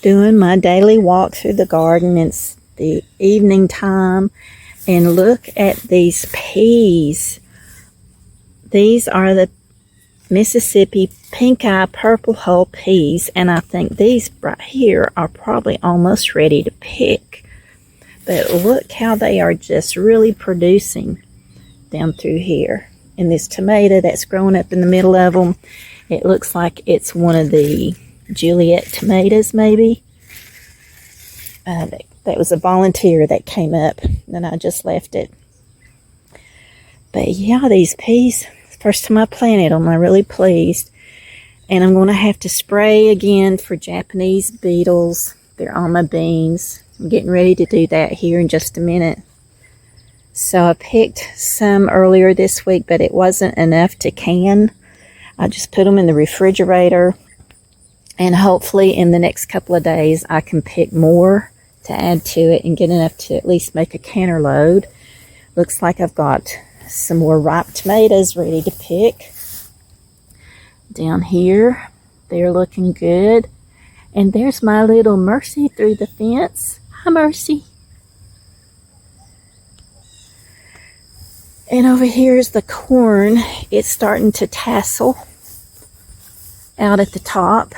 doing my daily walk through the garden. It's the evening time, and look at these peas. These are the Mississippi pink eye purple hull peas, and I think these right here are probably almost ready to pick. But look how they are just really producing down through here. And this tomato that's growing up in the middle of them, it looks like it's one of the Juliet tomatoes maybe. That was a volunteer that came up, and I just left it. But yeah, these peas, first time I planted them, I'm really pleased. And I'm going to have to spray again for Japanese beetles. They're on my beans. I'm getting ready to do that here in just a minute. So I picked some earlier this week, but it wasn't enough to can. I just put them in the refrigerator. And hopefully in the next couple of days, I can pick more to add to it and get enough to at least make a canner load. Looks like I've got some more ripe tomatoes ready to pick. Down here, they're looking good. And there's my little Mercy through the fence. Hi, Mercy. And over here is the corn. It's starting to tassel out at the top.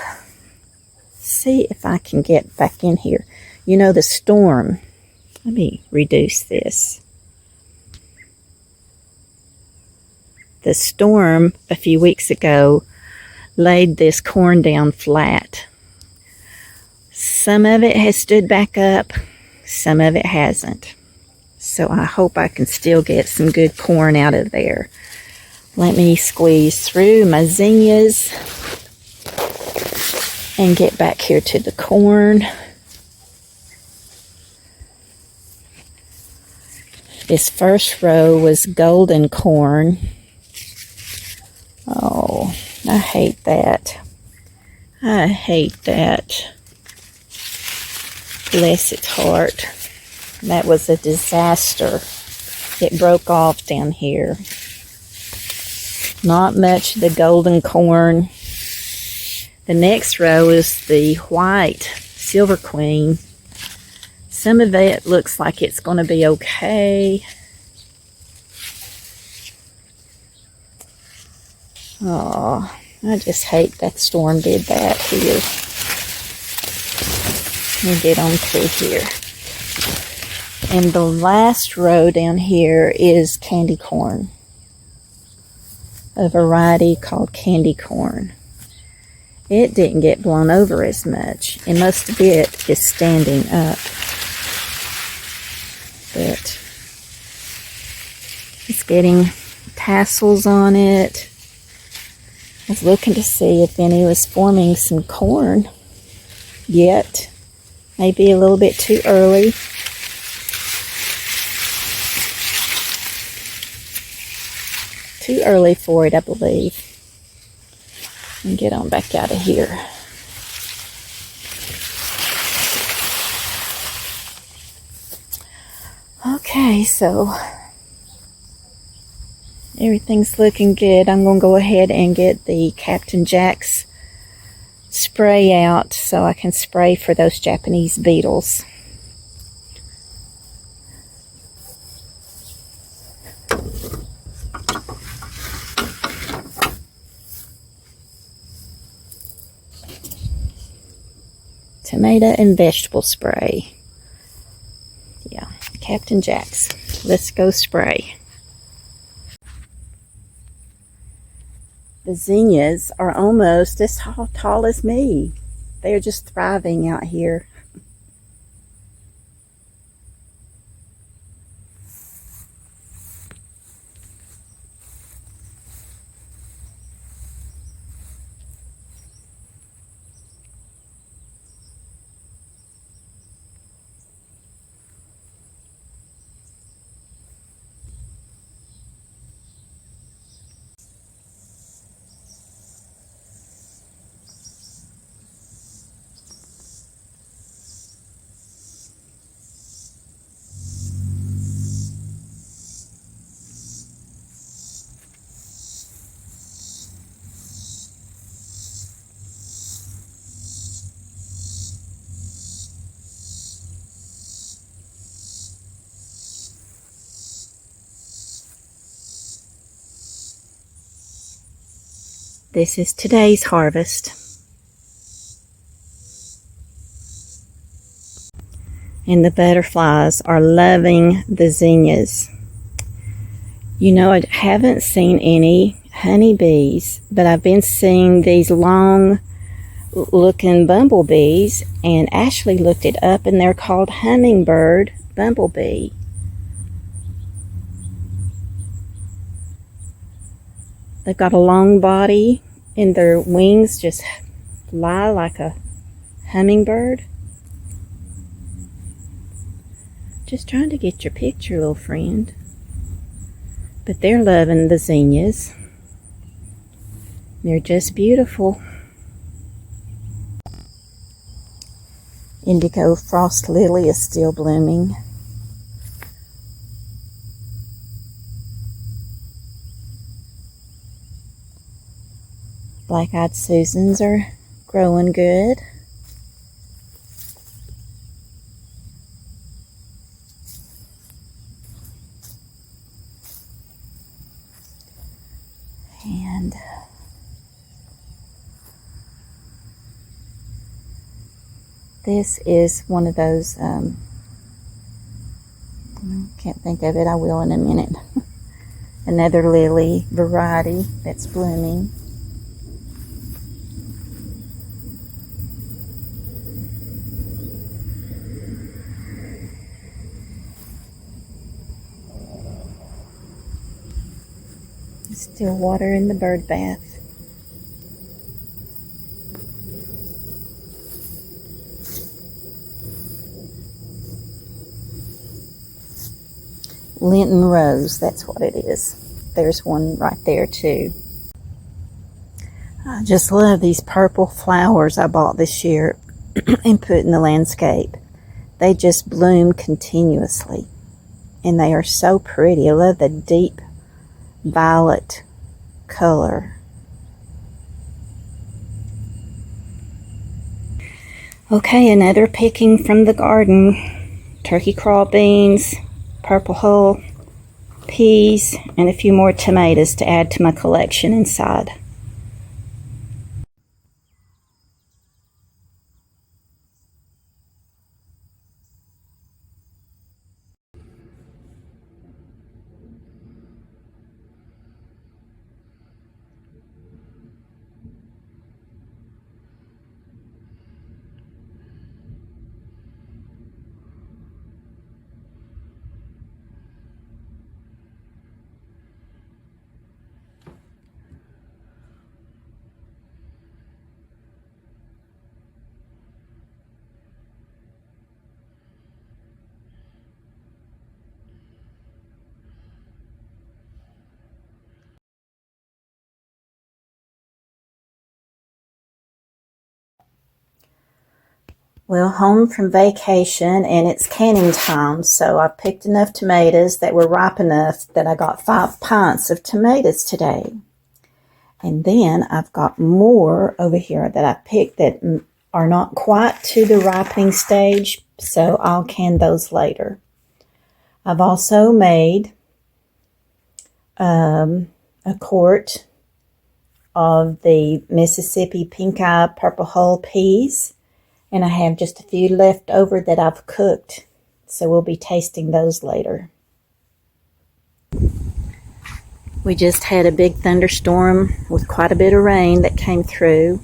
See if I can get back in here. You know, the storm. Let me reduce this. The storm a few weeks ago laid this corn down flat. Some of it has stood back up, some of it hasn't. So I hope I can still get some good corn out of there. Let me squeeze through my zinnias and get back here to the corn. This first row was golden corn. Oh, I hate that. I hate that. Bless its heart. That was a disaster. It broke off down here. Not much of the golden corn. The next row is the white Silver Queen. Some of it looks like it's going to be okay. Oh, I just hate that storm did that here. Let me get on through here. And the last row down here is candy corn. A variety called candy corn. It didn't get blown over as much, and most of it is standing up. But it's getting tassels on it. I was looking to see if any was forming some corn yet. Maybe a little bit too early. Too early for it, I believe. And get on back out of here. Okay, so everything's looking good. I'm going to go ahead and get the Captain Jack's spray out so I can spray for those Japanese beetles. Tomato and vegetable spray. Yeah, Captain Jack's. Let's go spray. The zinnias are almost as tall as me. They're just thriving out here. This is today's harvest. And the butterflies are loving the zinnias. You know, I haven't seen any honeybees, but I've been seeing these long looking bumblebees, and Ashley looked it up and they're called hummingbird bumblebee. They've got a long body and their wings just fly like a hummingbird. Just trying to get your picture, little friend. But they're loving the zinnias. They're just beautiful. Indigo frost lily is still blooming. Black-eyed Susans are growing good. And this is one of those, can't think of it, I will in a minute. Another lily variety that's blooming. Still water in the bird bath. Lenten rose, that's what it is. There's one right there too. I just love these purple flowers I bought this year and put in the landscape. They just bloom continuously and they are so pretty. I love the deep violet color. Okay, another picking from the garden. Turkey crawl beans, purple hull peas, and a few more tomatoes to add to my collection inside. Well, home from vacation and it's canning time, so I picked enough tomatoes that were ripe enough that I got 5 pints of tomatoes today. And then I've got more over here that I picked that are not quite to the ripening stage, so I'll can those later. I've also made a quart of the Mississippi pink eye purple hull peas. And I have just a few left over that I've cooked. So we'll be tasting those later. We just had a big thunderstorm with quite a bit of rain that came through.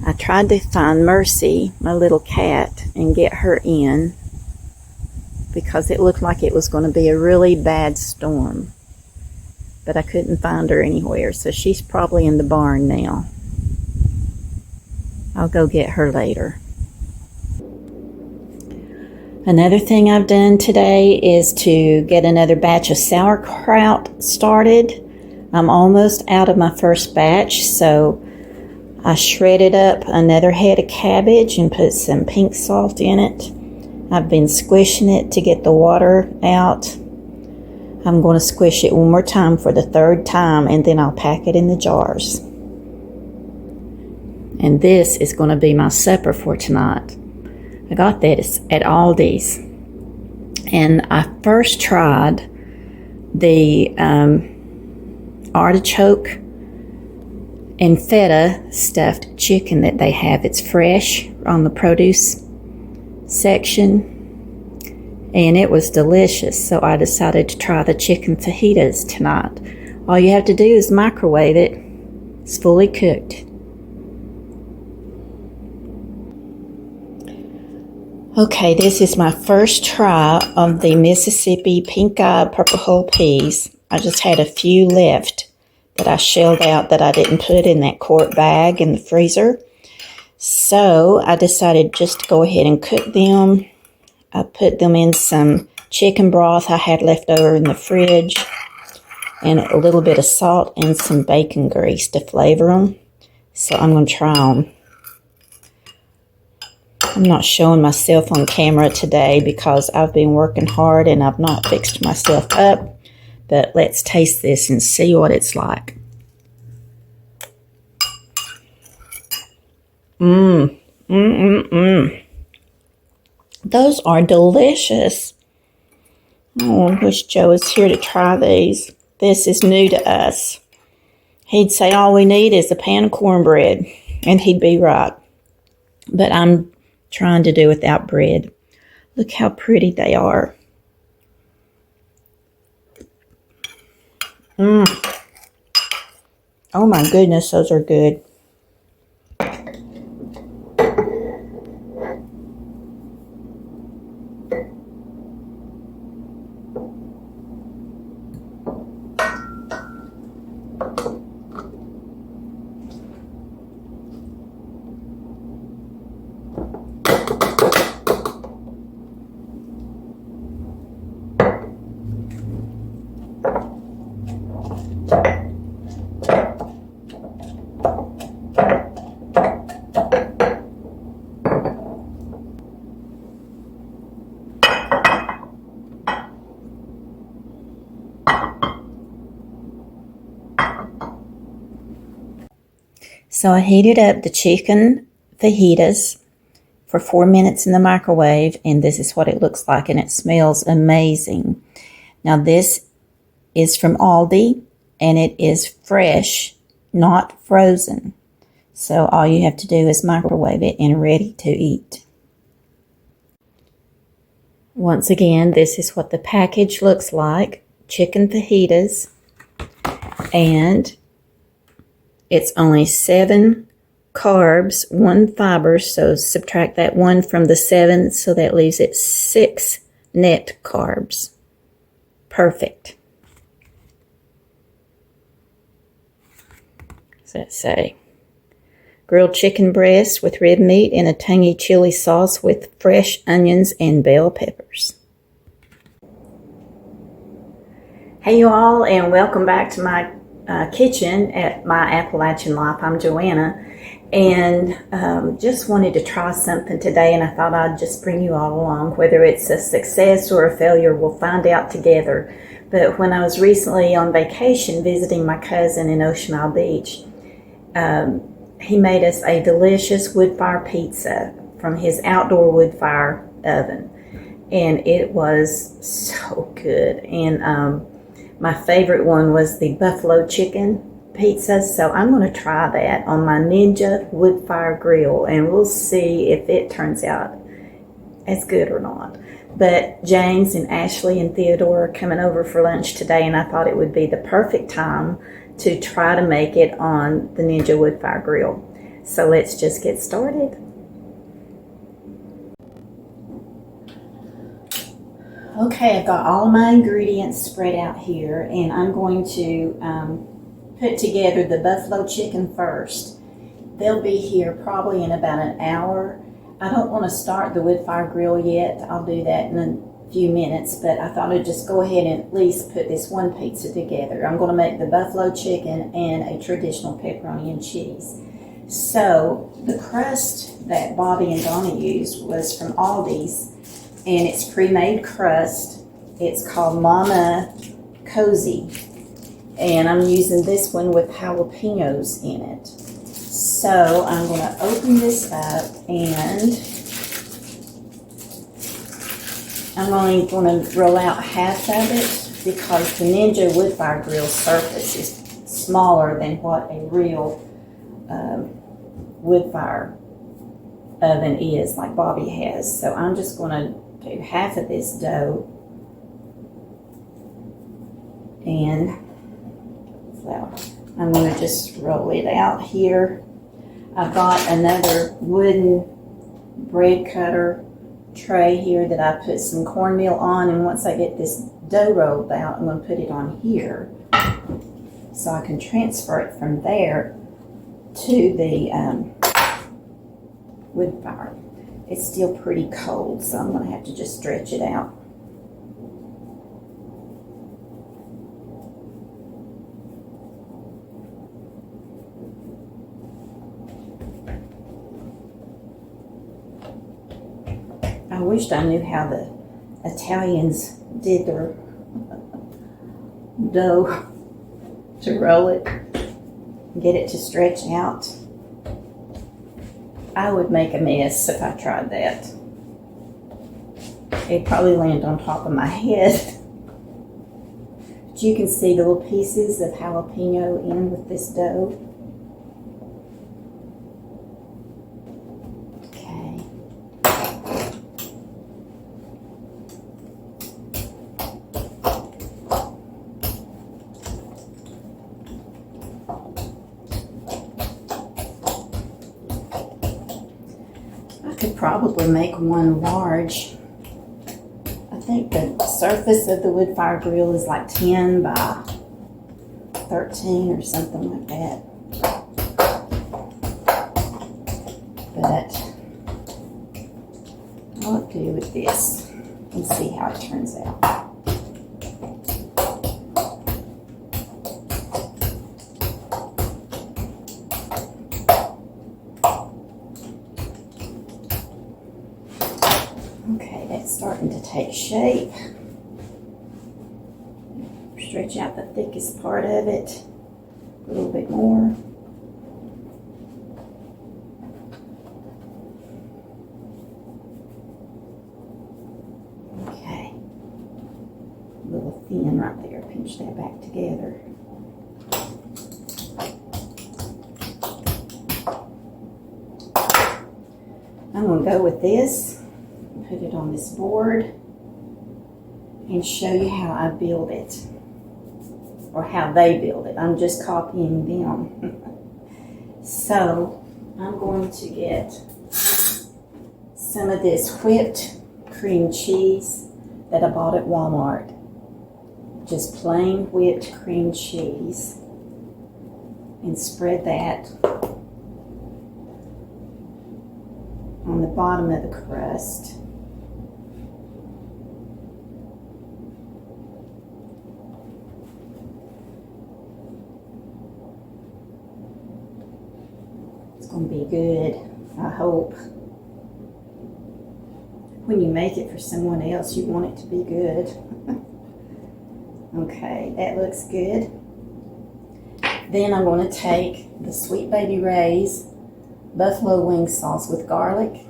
I tried to find Mercy, my little cat, and get her in because it looked like it was going to be a really bad storm. But I couldn't find her anywhere, so she's probably in the barn now. I'll go get her later. Another thing I've done today is to get another batch of sauerkraut started. I'm almost out of my first batch, so I shredded up another head of cabbage and put some pink salt in it. I've been squishing it to get the water out. I'm going to squish it one more time for the 3rd time, and then I'll pack it in the jars. And this is going to be my supper for tonight. I got that at Aldi's. And I first tried the artichoke and feta stuffed chicken that they have. It's fresh on the produce section, and it was delicious. So I decided to try the chicken fajitas tonight. All you have to do is microwave it. It's fully cooked. Okay, this is my first try of the Mississippi pink-eyed purple hull peas. I just had a few left that I shelled out that I didn't put in that quart bag in the freezer. So I decided just to go ahead and cook them. I put them in some chicken broth I had left over in the fridge, and a little bit of salt and some bacon grease to flavor them. So I'm going to try them. I'm not showing myself on camera today because I've been working hard and I've not fixed myself up. But let's taste this and see what it's like. Those are delicious. Oh, I wish Joe was here to try these. This is new to us. He'd say all we need is a pan of cornbread, and he'd be right. But I'm trying to do without bread. Look how pretty they are. Oh my goodness, those are good. So I heated up the chicken fajitas for 4 minutes in the microwave, and this is what it looks like, and it smells amazing. Now this is from Aldi, and it is fresh, not frozen. So all you have to do is microwave it and ready to eat. Once again, this is what the package looks like. Chicken fajitas, and it's only 7 carbs, 1 fiber, so subtract that 1 from the 7, so that leaves it 6 net carbs. Perfect. What's that say? Grilled chicken breast with red meat in a tangy chili sauce with fresh onions and bell peppers. Hey you all, and welcome back to my kitchen at my Appalachian Life. I'm Joanna, and just wanted to try something today, and I thought I'd just bring you all along. Whether it's a success or a failure, we'll find out together. But when I was recently on vacation visiting my cousin in Ocean Isle Beach, he made us a delicious wood-fire pizza from his outdoor wood-fire oven, and it was so good. And my favorite one was the buffalo chicken pizza, so I'm going to try that on my Ninja wood-fire grill, and we'll see if it turns out as good or not. But James and Ashley and Theodore are coming over for lunch today, and I thought it would be the perfect time to try to make it on the Ninja wood-fire grill. So let's just get started. Okay, I've got all of my ingredients spread out here, and I'm going to put together the buffalo chicken first. They'll be here probably in about an hour. I don't want to start the wood fire grill yet. I'll do that in a few minutes, but I thought I'd just go ahead and at least put this one pizza together. I'm going to make the buffalo chicken and a traditional pepperoni and cheese. So the crust that Bobby and Donna used was from Aldi's, and it's pre-made crust. It's called Mama Cozy, and I'm using this one with jalapenos in it. So I'm going to open this up, and I'm only going to roll out half of it because the Ninja wood fire grill surface is smaller than what a real Woodfire oven is, like Bobby has. So I'm just going to do half of this dough and flour. I'm going to just roll it out here. I've got another wooden bread cutter tray here that I put some cornmeal on, and once I get this dough rolled out, I'm going to put it on here so I can transfer it from there to the wood fire. It's still pretty cold, so I'm going to have to just stretch it out. I wished I knew how the Italians did their dough to roll it, get it to stretch out. I would make a mess if I tried that. It'd probably land on top of my head. But you can see the little pieces of jalapeno in with this dough. Okay. I could probably make one large. I think the surface of the wood fire grill is like 10 by 13 or something like that. But I'll do with this and see how it turns out. Okay, that's starting to take shape. Stretch out the thickest part of it a little bit more. Okay, a little thin right there. Pinch that back together. I'm going to go with this. Put it on this board and show you how I build it, or how they build it. I'm just copying them. So I'm going to get some of this whipped cream cheese that I bought at Walmart. Just plain whipped cream cheese, and spread that on the bottom of the crust. Going to be good, I hope. When you make it for someone else, you want it to be good. Okay, that looks good. Then I'm going to take the Sweet Baby Ray's buffalo wing sauce with garlic.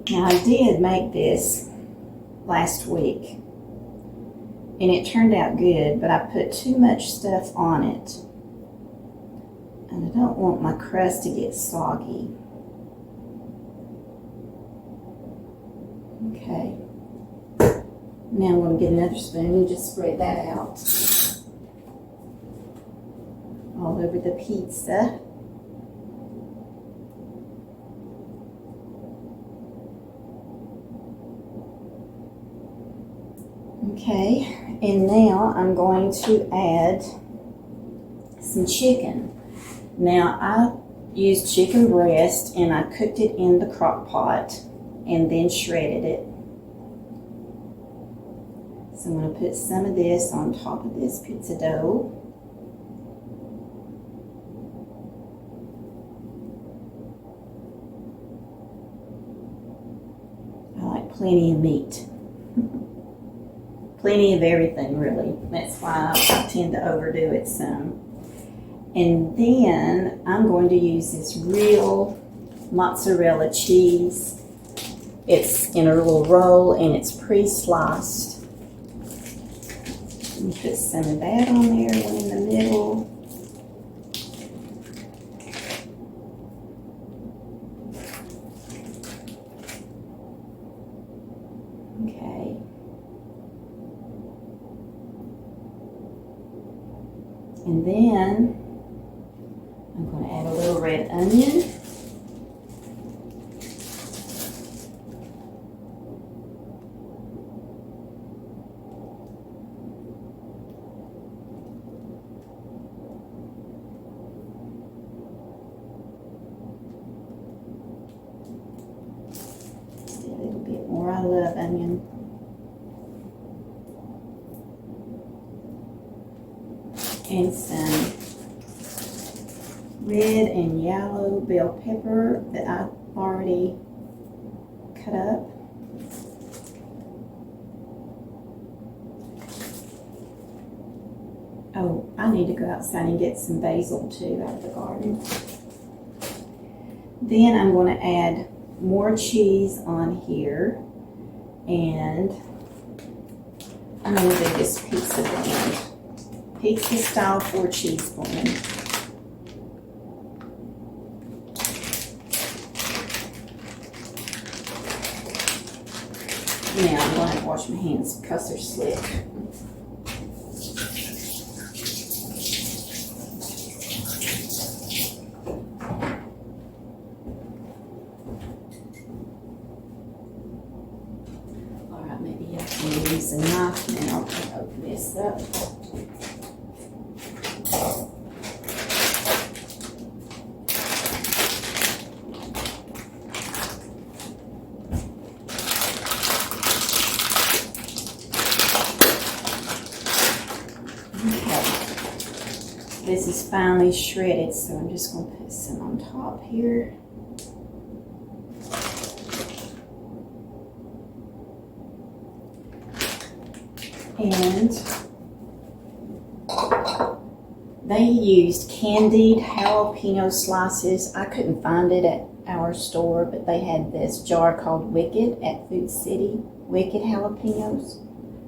Now, I did make this last week, and it turned out good, but I put too much stuff on it. And I don't want my crust to get soggy. Okay. Now I'm going to get another spoon and just spread that out all over the pizza. Okay, and now I'm going to add some chicken. Now I used chicken breast and I cooked it in the crock pot and then shredded it. So I'm going to put some of this on top of this pizza dough. I like plenty of meat. Plenty of everything, really. That's why I tend to overdo it some. And then I'm going to use this real mozzarella cheese. It's in a little roll and it's pre-sliced. And put some of that on there, one in the middle. Okay. And then I'm going to add a little red onion. Just a little bit more. I love onion. And some red and yellow bell pepper that I've already cut up. Oh, I need to go outside and get some basil too out of the garden. Then I'm going to add more cheese on here, and I'm going to do this pizza blend. Pizza style 4 cheese blend. Now I'm going to wash my hands because they're slick. Alright, maybe I can use a knife now to open this up. This is finely shredded, so I'm just going to put some on top here. And they used candied jalapeno slices. I couldn't find it at our store, but they had this jar called Wicked at Food City, Wicked jalapenos.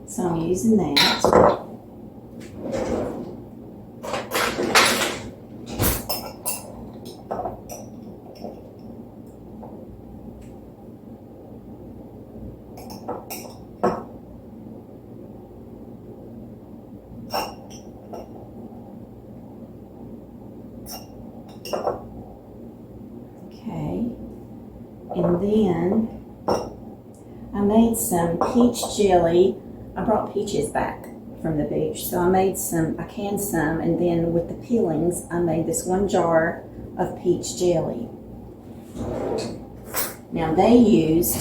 So I'm using that. Okay, and then I made some peach jelly. I brought peaches back from the beach, so I canned some, and then with the peelings, I made this 1 jar of peach jelly. Now they used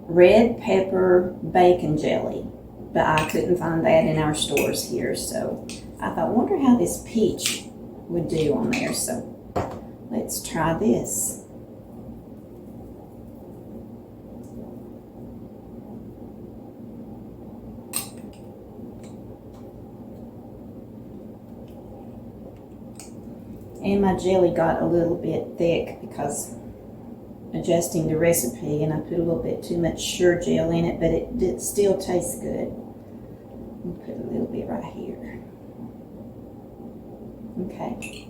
red pepper bacon jelly, but I couldn't find that in our stores here, so I thought, wonder how this peach would do on there, so let's try this. And my jelly got a little bit thick because adjusting the recipe, and I put a little bit too much sure gel in it, but it still tastes good. I'll put a little bit right here. Okay.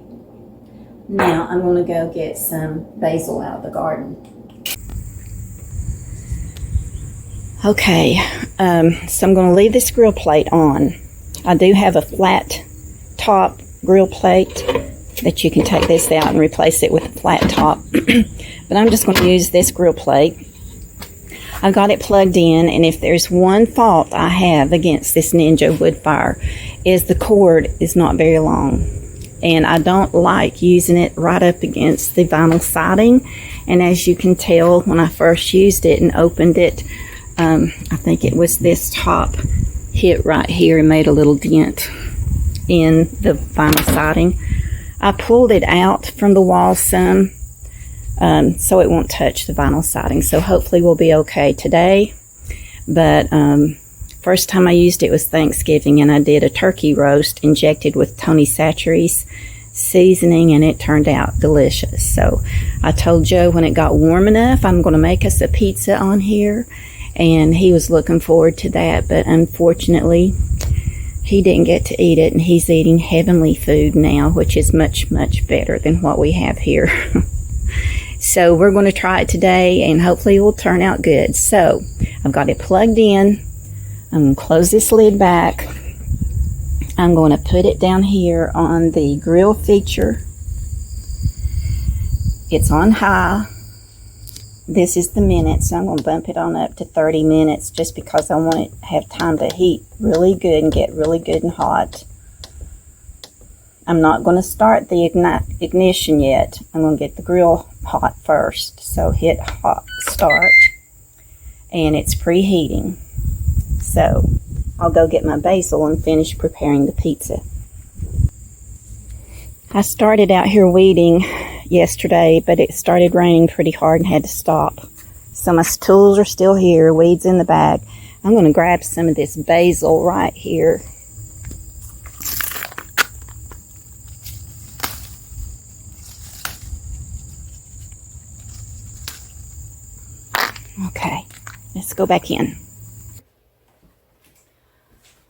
Now I'm going to go get some basil out of the garden. Okay, so I'm going to leave this grill plate on. I do have a flat top grill plate that you can take this out and replace it with a flat top. But I'm just going to use this grill plate. I've got it plugged in, and if there's one fault I have against this Ninja Woodfire, is the cord is not very long. And I don't like using it right up against the vinyl siding. And as you can tell, when I first used it and opened it, I think it was this top hit right here and made a little dent in the vinyl siding. I pulled it out from the wall some, so it won't touch the vinyl siding. So hopefully we'll be okay today. But first time I used it was Thanksgiving, and I did a turkey roast injected with Tony Chachere's seasoning, and it turned out delicious. So I told Joe when it got warm enough, I'm going to make us a pizza on here, and he was looking forward to that, but unfortunately he didn't get to eat it, and he's eating heavenly food now, which is much, much better than what we have here. So we're going to try it today, and hopefully it will turn out good. So I've got it plugged in. I'm going to close this lid back. I'm going to put it down here on the grill feature. It's on high. This is the minutes, so I'm going to bump it on up to 30 minutes just because I want it to have time to heat really good and get really good and hot. I'm not going to start the ignition yet. I'm going to get the grill hot first. So hit hot start, and it's preheating. So I'll go get my basil and finish preparing the pizza. I started out here weeding yesterday, but it started raining pretty hard and had to stop. So my tools are still here, weeds in the bag. I'm going to grab some of this basil right here. Okay, let's go back in.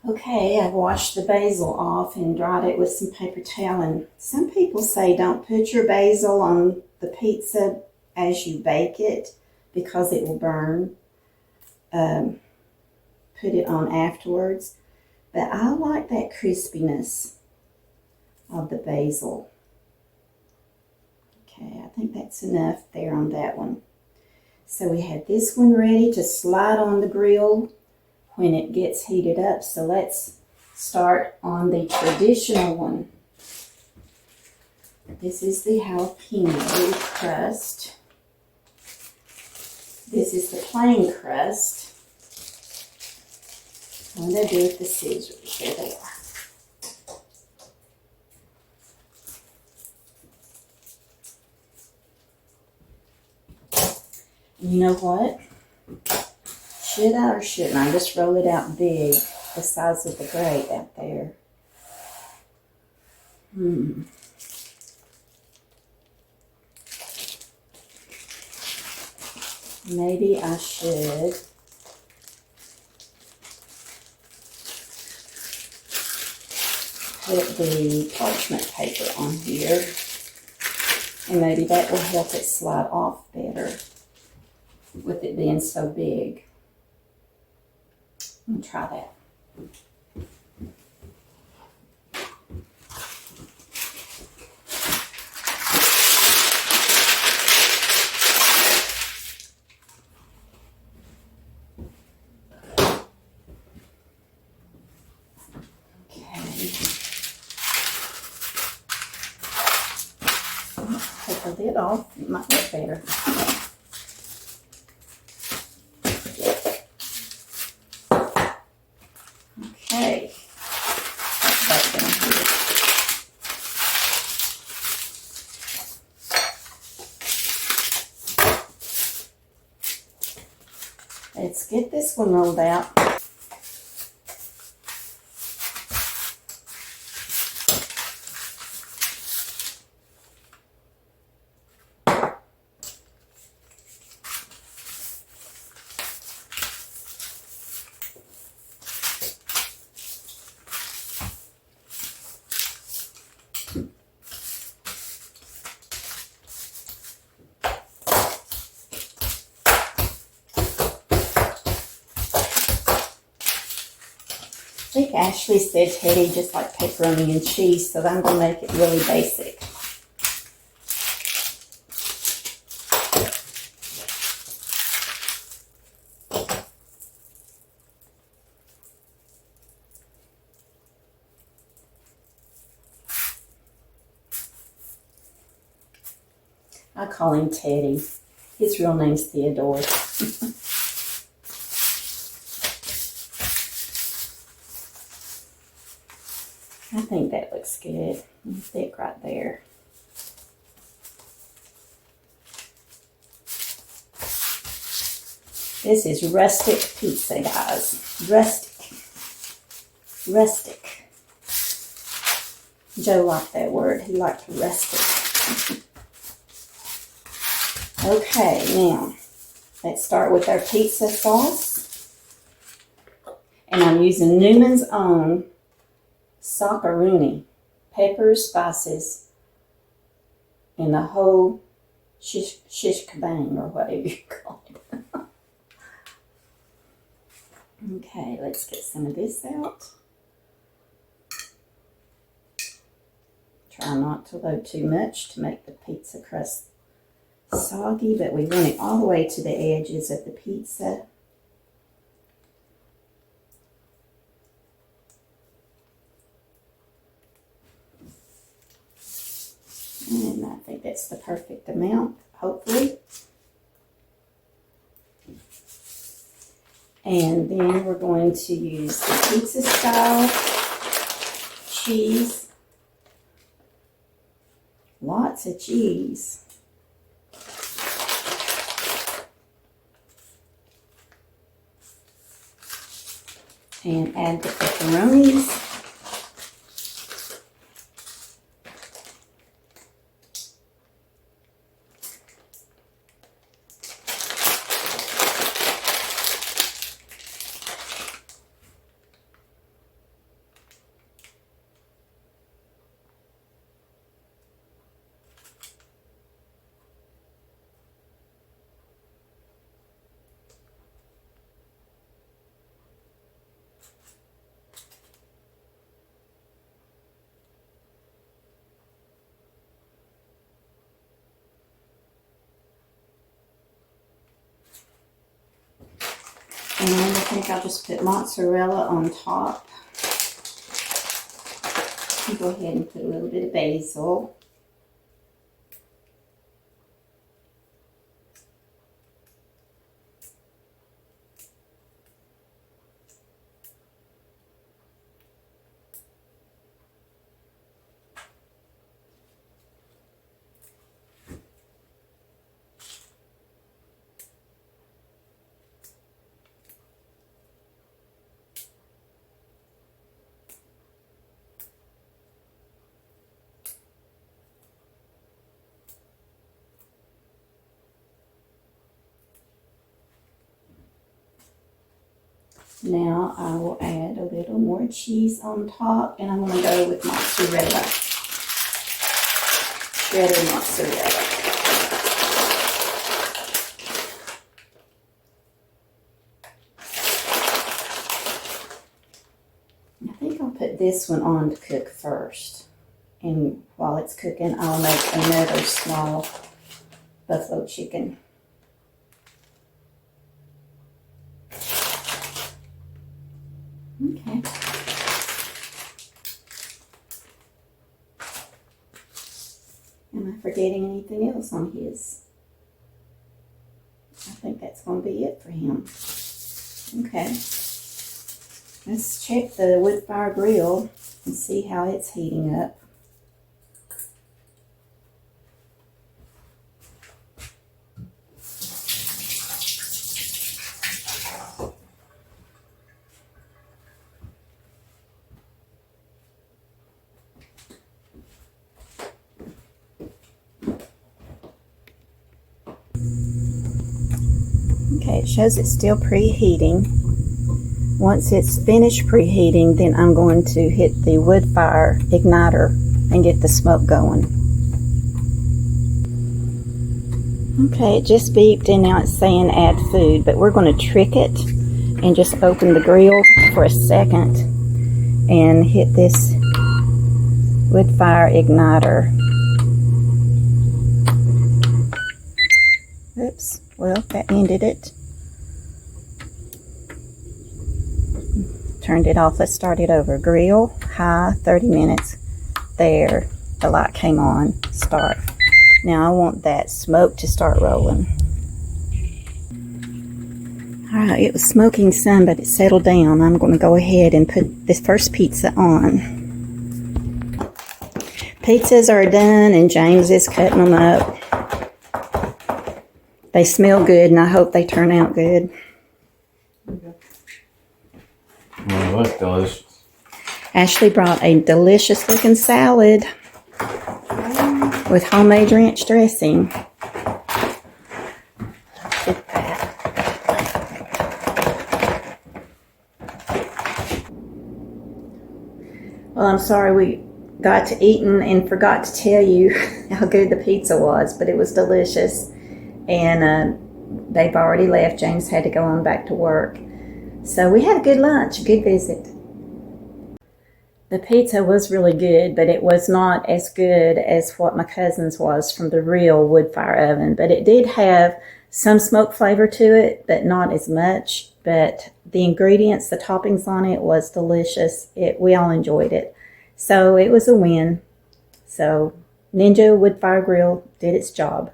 Okay, I've washed the basil off and dried it with some paper towel. And some people say don't put your basil on the pizza as you bake it because it will burn. Put it on afterwards. But I like that crispiness of the basil. Okay, I think that's enough there on that one. So we have this one ready to slide on the grill when it gets heated up. So let's start on the traditional one. This is the jalapeno crust. This is the plain crust. I'm going to do it with the scissors. There they are. You know what? Should I or shouldn't I just roll it out big, the size of the grate out there? Maybe I should. Put the parchment paper on here, and maybe that will help it slide off better with it being so big. I'm going to try that. Take the lid off, it might look better. Okay, that's back down here. Let's get this one rolled out. I think Ashley said Teddy just like pepperoni and cheese, so I'm going to make it really basic. I call him Teddy. His real name's Theodore. I think that looks good. Thick right there. This is rustic pizza, guys. Rustic. Rustic. Joe liked that word. He liked rustic. Okay, now Let's start with our pizza sauce. And I'm using Newman's Own Sockaroonie. Peppers, spices, and the whole shish kabang, or whatever you call it. Okay, let's get some of this out. Try not to load too much to make the pizza crust soggy, but we want it all the way to the edges of the pizza. And I think that's the perfect amount, hopefully. And then we're going to use the pizza style cheese. Lots of cheese. And add the pepperonis. And I think I'll just put mozzarella on top. And go ahead and put a little bit of basil. Now I will add a little more cheese on top, and I'm going to go with mozzarella, shredded mozzarella. I think I'll put this one on to cook first, and while it's cooking I'll make another small buffalo chicken. Okay. Am I forgetting anything else on his? I think that's going to be it for him. Okay. Let's check the Woodfire grill and see how it's heating up. Okay, it shows it's still preheating. Once it's finished preheating, then I'm going to hit the Woodfire igniter and get the smoke going. Okay, it just beeped and now it's saying add food, but we're going to trick it and just open the grill for a second and hit this Woodfire igniter. Oops, well, that ended it. Turned it off. Let's start it over. Grill, high, 30 minutes. There, the light came on. Start. Now I want that smoke to start rolling. Alright, it was smoking some, but it settled down. I'm going to go ahead and put this first pizza on. Pizzas are done and James is cutting them up. They smell good and I hope they turn out good. Oh, that's delicious. Ashley brought a delicious looking salad with homemade ranch dressing. Look at that. Well, I'm sorry we got to eating and forgot to tell you how good the pizza was, but it was delicious. And they've already left. James had to go on back to work. So we had a good lunch, a good visit. The pizza was really good, but it was not as good as what my cousin's was from the real Woodfire oven. But it did have some smoke flavor to it, but not as much. But the ingredients, the toppings on it was delicious. We all enjoyed it. So it was a win. So Ninja Woodfire Grill did its job.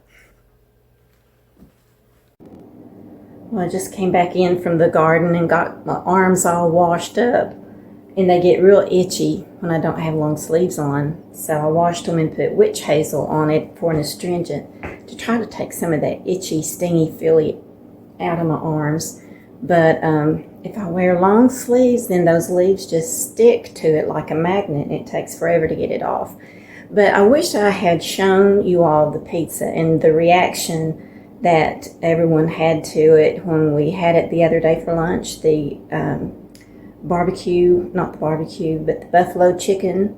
Well, I just came back in from the garden and got my arms all washed up. And they get real itchy when I don't have long sleeves on. So I washed them and put witch hazel on it for an astringent to try to take some of that itchy, stingy, feely out of my arms. But if I wear long sleeves, then those leaves just stick to it like a magnet, and it takes forever to get it off. But I wish I had shown you all the pizza and the reaction that everyone had to it when we had it the other day for lunch. The barbecue, not the barbecue, but the buffalo chicken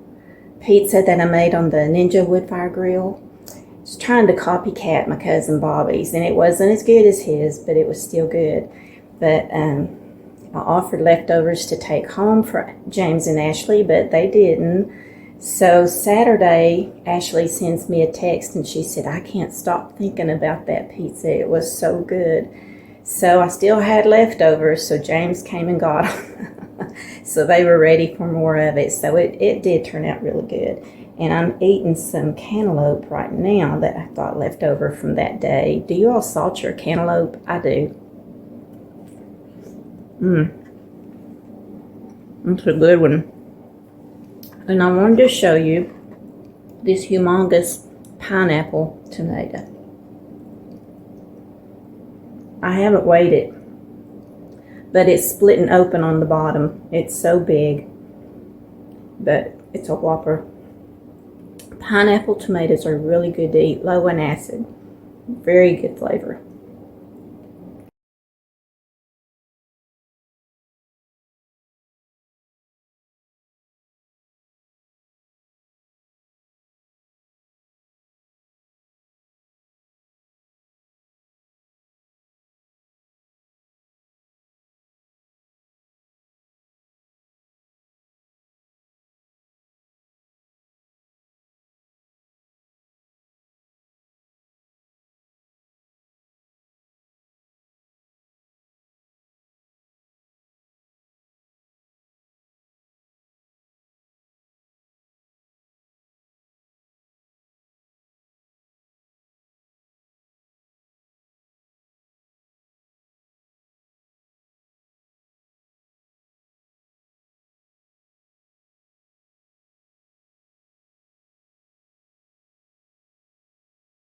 pizza that I made on the Ninja Woodfire Grill. I was trying to copycat my cousin Bobby's, and it wasn't as good as his, but it was still good. But I offered leftovers to take home for James and Ashley, but they didn't. So Saturday, Ashley sends me a text, and she said, I can't stop thinking about that pizza. It was so good. So I still had leftovers, so James came and got them. So they were ready for more of it. So it did turn out really good. And I'm eating some cantaloupe right now that I thought left over from that day. Do you all salt your cantaloupe? I do. It's a good one. And I wanted to show you this humongous pineapple tomato. I haven't weighed it, but it's splitting open on the bottom. It's so big, but it's a whopper. Pineapple tomatoes are really good to eat, low in acid. Very good flavor.